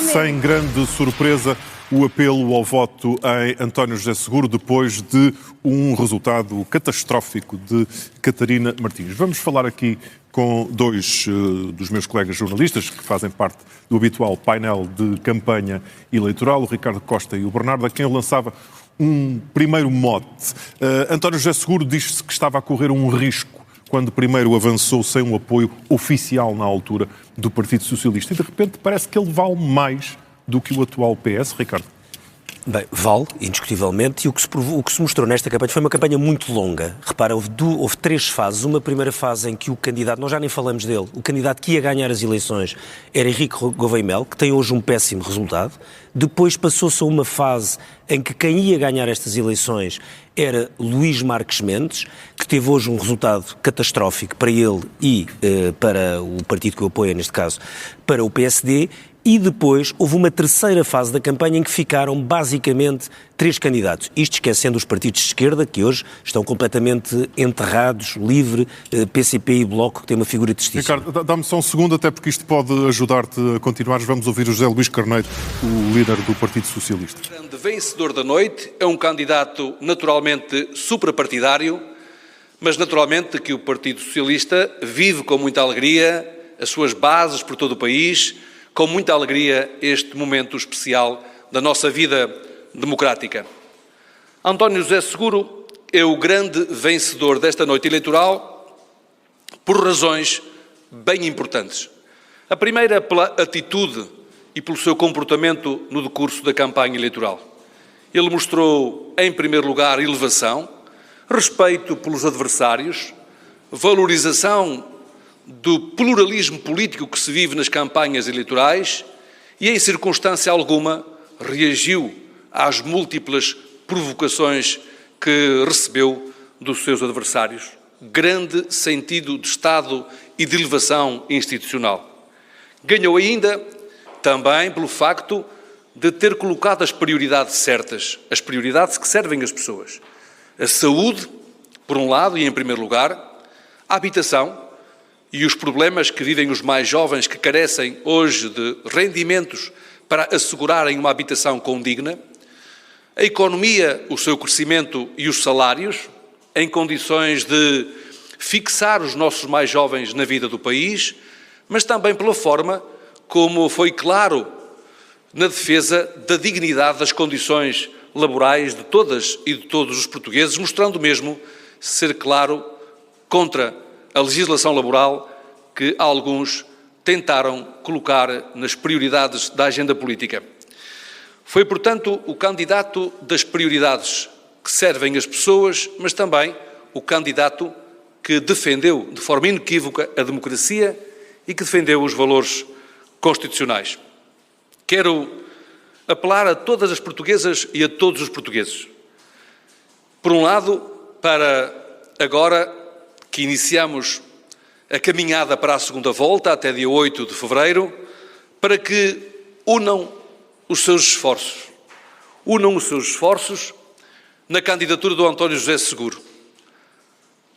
sem grande surpresa, o apelo ao voto em António José Seguro depois de um resultado catastrófico de Catarina Martins. Vamos falar aqui com dois dos meus colegas jornalistas que fazem parte do habitual painel de campanha eleitoral, o Ricardo Costa e o Bernardo, a quem eu lançava um primeiro mote. António José Seguro disse que estava a correr um risco quando primeiro avançou sem um apoio oficial na altura do Partido Socialista. E de repente parece que ele vale mais do que o atual PS, Ricardo. Bem, vale, indiscutivelmente, e o que se mostrou nesta campanha foi uma campanha muito longa. Repara, houve 3 fases. Uma primeira fase em que o candidato, nós já nem falamos dele, o candidato que ia ganhar as eleições era Henrique Gouveia Melo, que tem hoje um péssimo resultado. Depois passou-se a uma fase em que quem ia ganhar estas eleições era Luís Marques Mendes, que teve hoje um resultado catastrófico para ele e para o partido que o apoia, neste caso, para o PSD. E depois houve uma terceira fase da campanha em que ficaram basicamente 3 candidatos. Isto esquecendo os partidos de esquerda, que hoje estão completamente enterrados, LIVRE, PCP e Bloco, que tem uma figura distinta. Ricardo, dá-me só um segundo, até porque isto pode ajudar-te a continuar. Vamos ouvir o José Luís Carneiro, o líder do Partido Socialista. O grande vencedor da noite é um candidato naturalmente suprapartidário, mas naturalmente que o Partido Socialista vive com muita alegria as suas bases por todo o país, com muita alegria este momento especial da nossa vida democrática. António José Seguro é o grande vencedor desta noite eleitoral por razões bem importantes. A primeira pela atitude e pelo seu comportamento no decurso da campanha eleitoral. Ele mostrou, em primeiro lugar, elevação, respeito pelos adversários, valorização do pluralismo político que se vive nas campanhas eleitorais e, em circunstância alguma, reagiu às múltiplas provocações que recebeu dos seus adversários. Grande sentido de Estado e de elevação institucional. Ganhou ainda também pelo facto de ter colocado as prioridades certas, as prioridades que servem as pessoas. A saúde, por um lado, e em primeiro lugar, a habitação, e os problemas que vivem os mais jovens que carecem hoje de rendimentos para assegurarem uma habitação condigna, a economia, o seu crescimento e os salários, em condições de fixar os nossos mais jovens na vida do país, mas também pela forma como foi claro na defesa da dignidade das condições laborais de todas e de todos os portugueses, mostrando mesmo ser claro contra a legislação laboral que alguns tentaram colocar nas prioridades da agenda política. Foi, portanto, o candidato das prioridades que servem as pessoas, mas também o candidato que defendeu de forma inequívoca a democracia e que defendeu os valores constitucionais. Quero apelar a todas as portuguesas e a todos os portugueses. Por um lado, para agora que iniciamos a caminhada para a segunda volta, até dia 8 de fevereiro, para que unam os seus esforços na candidatura do António José Seguro.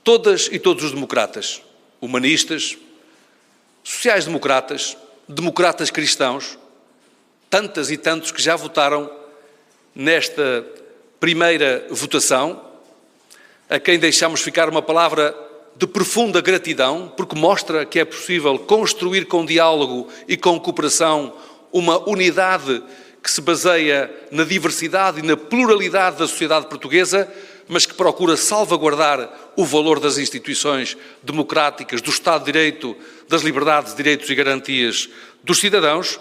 Todas e todos os democratas, humanistas, sociais-democratas, democratas cristãos, tantas e tantos que já votaram nesta primeira votação, a quem deixamos ficar uma palavra de profunda gratidão, porque mostra que é possível construir com diálogo e com cooperação uma unidade que se baseia na diversidade e na pluralidade da sociedade portuguesa, mas que procura salvaguardar o valor das instituições democráticas, do Estado de Direito, das liberdades, direitos e garantias dos cidadãos,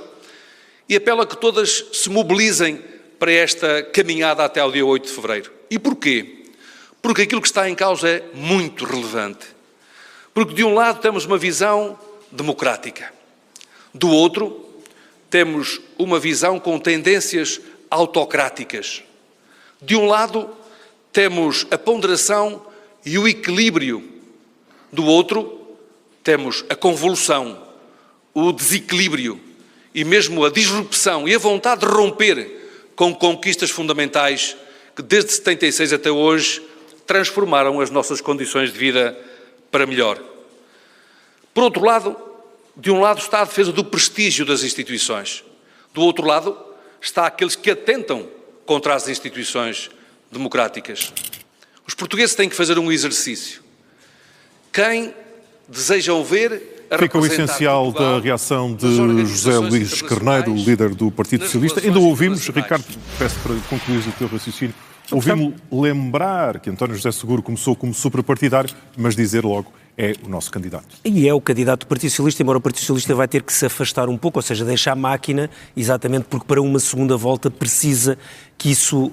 e apela a que todas se mobilizem para esta caminhada até ao dia 8 de fevereiro. E porquê? Porque aquilo que está em causa é muito relevante. Porque de um lado temos uma visão democrática, do outro temos uma visão com tendências autocráticas. De um lado temos a ponderação e o equilíbrio, do outro temos a convulsão, o desequilíbrio e mesmo a disrupção e a vontade de romper com conquistas fundamentais que desde 76 até hoje transformaram as nossas condições de vida para melhor. Por outro lado, de um lado está a defesa do prestígio das instituições, Do outro lado, está aqueles que atentam contra as instituições democráticas. Os portugueses têm que fazer um exercício. Quem desejam ver a Fica o essencial da reação de José Luís Carneiro, líder do Partido Socialista. Ainda ouvimos, Ricardo, peço para concluir o teu raciocínio, ouvimos lembrar que António José Seguro começou como suprapartidário, mas dizer logo é o nosso candidato. E é o candidato do Partido Socialista, embora o Partido Socialista vai ter que se afastar um pouco, ou seja, deixar a máquina, exatamente porque para uma segunda volta precisa que isso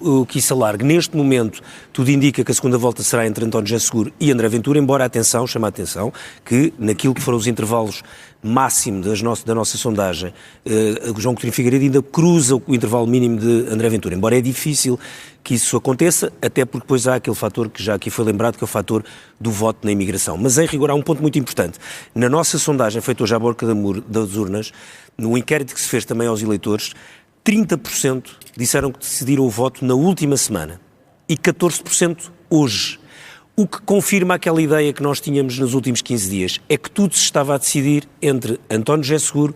alargue. Neste momento, tudo indica que a segunda volta será entre António José Seguro e André Ventura, embora, chama a atenção, que naquilo que foram os intervalos máximo da nossa sondagem, João Coutinho Figueiredo ainda cruza o intervalo mínimo de André Ventura, embora é difícil que isso aconteça, até porque depois há aquele fator que já aqui foi lembrado, que é o fator do voto na imigração. Mas, em rigor, há um ponto muito importante. Na nossa sondagem, feita hoje à boca das urnas, no inquérito que se fez também aos eleitores, 30% disseram que decidiram o voto na última semana e 14% hoje. O que confirma aquela ideia que nós tínhamos nos últimos 15 dias, é que tudo se estava a decidir entre António José Seguro,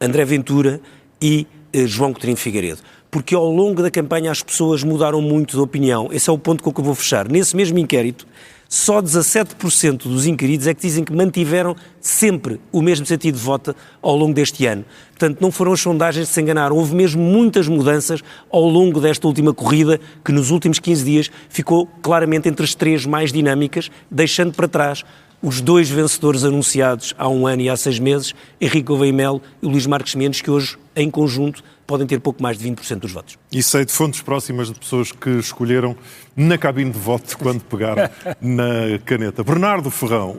André Ventura e João Coutinho Figueiredo. Porque ao longo da campanha as pessoas mudaram muito de opinião. Esse é o ponto com que eu vou fechar. Nesse mesmo inquérito, só 17% dos inquiridos é que dizem que mantiveram sempre o mesmo sentido de voto ao longo deste ano. Portanto, não foram as sondagens que se enganaram. Houve mesmo muitas mudanças ao longo desta última corrida, que nos últimos 15 dias ficou claramente entre as três mais dinâmicas, deixando para trás os dois vencedores anunciados há um ano e há 6 meses, Henrique Gouveia e Melo e Luís Marques Mendes, que hoje, em conjunto, podem ter pouco mais de 20% dos votos. E sei de fontes próximas de pessoas que escolheram na cabine de voto quando pegaram na caneta. Bernardo Ferrão,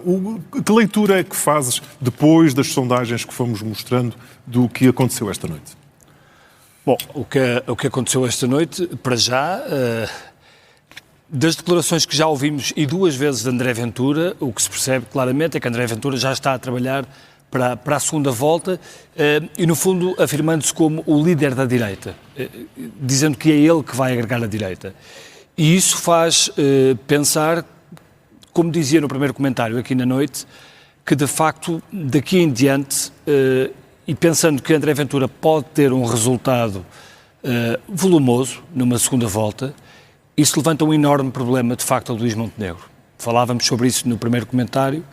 que leitura é que fazes depois das sondagens que fomos mostrando do que aconteceu esta noite? Bom, o que aconteceu esta noite, para já, das declarações que já ouvimos e 2 vezes de André Ventura, o que se percebe claramente é que André Ventura já está a trabalhar para a segunda volta e, no fundo, afirmando-se como o líder da direita, dizendo que é ele que vai agregar a direita. E isso faz pensar, como dizia no primeiro comentário aqui na noite, que, de facto, daqui em diante, e pensando que André Ventura pode ter um resultado volumoso numa segunda volta, isso levanta um enorme problema, de facto, a Luís Montenegro. Falávamos sobre isso no primeiro comentário,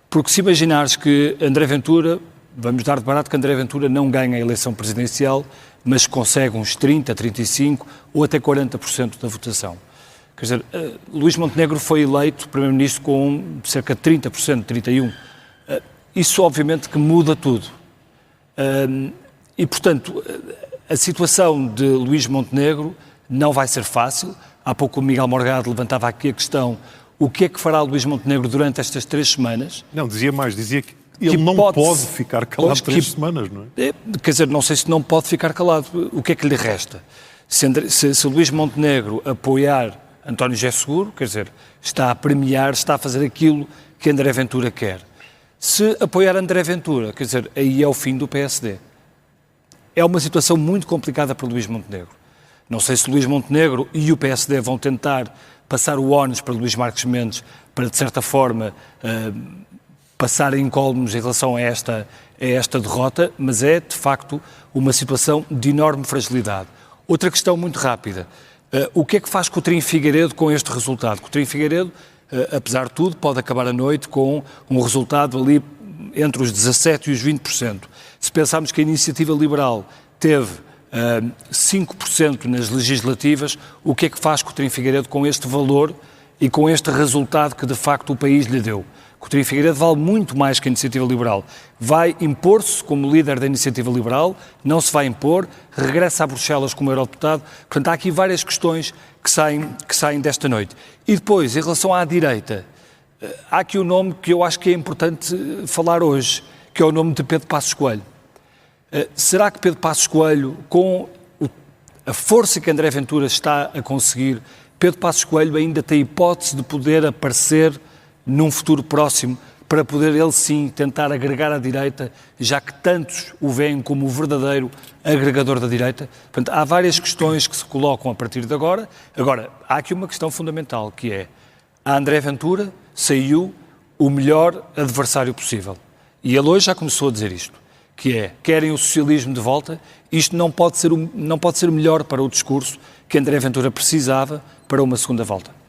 porque se imaginares que André Ventura, vamos dar de barato que André Ventura não ganha a eleição presidencial, mas consegue uns 30%, 35% ou até 40% da votação. Quer dizer, Luís Montenegro foi eleito primeiro-ministro com cerca de 30%, 31%. Isso obviamente que muda tudo. E, portanto, a situação de Luís Montenegro não vai ser fácil. Há pouco o Miguel Morgado levantava aqui a questão: o que é que fará Luís Montenegro durante estas 3 semanas? Não, dizia mais, dizia que ele não pode ficar calado 3 semanas, não é? Quer dizer, não sei se não pode ficar calado. O que é que lhe resta? Se Luís Montenegro apoiar António José Seguro, quer dizer, está a premiar, está a fazer aquilo que André Ventura quer. Se apoiar André Ventura, quer dizer, aí é o fim do PSD. É uma situação muito complicada para Luís Montenegro. Não sei se Luís Montenegro e o PSD vão tentar passar o ónus para Luís Marques Mendes para, de certa forma, passar incólumes em relação a esta derrota, mas é, de facto, uma situação de enorme fragilidade. Outra questão muito rápida. O que é que faz Coutinho Figueiredo com este resultado? Coutinho Figueiredo, apesar de tudo, pode acabar a noite com um resultado ali entre os 17% e os 20%. Se pensarmos que a Iniciativa Liberal teve 5% nas legislativas, o que é que faz Coutinho Figueiredo com este valor e com este resultado que, de facto, o país lhe deu? Coutinho Figueiredo vale muito mais que a Iniciativa Liberal. Vai impor-se como líder da Iniciativa Liberal, não se vai impor, regressa a Bruxelas como eurodeputado. Portanto, há aqui várias questões que saem desta noite. E depois, em relação à direita, há aqui um nome que eu acho que é importante falar hoje, que é o nome de Pedro Passos Coelho. Será que Pedro Passos Coelho, com a força que André Ventura está a conseguir, Pedro Passos Coelho ainda tem hipótese de poder aparecer num futuro próximo para poder ele sim tentar agregar à direita, já que tantos o veem como o verdadeiro agregador da direita? Portanto, há várias questões que se colocam a partir de agora. Agora, há aqui uma questão fundamental, que é: a André Ventura saiu o melhor adversário possível. E ele hoje já começou a dizer isto, que é, querem o socialismo de volta, isto não pode ser melhor para o discurso que André Ventura precisava para uma segunda volta.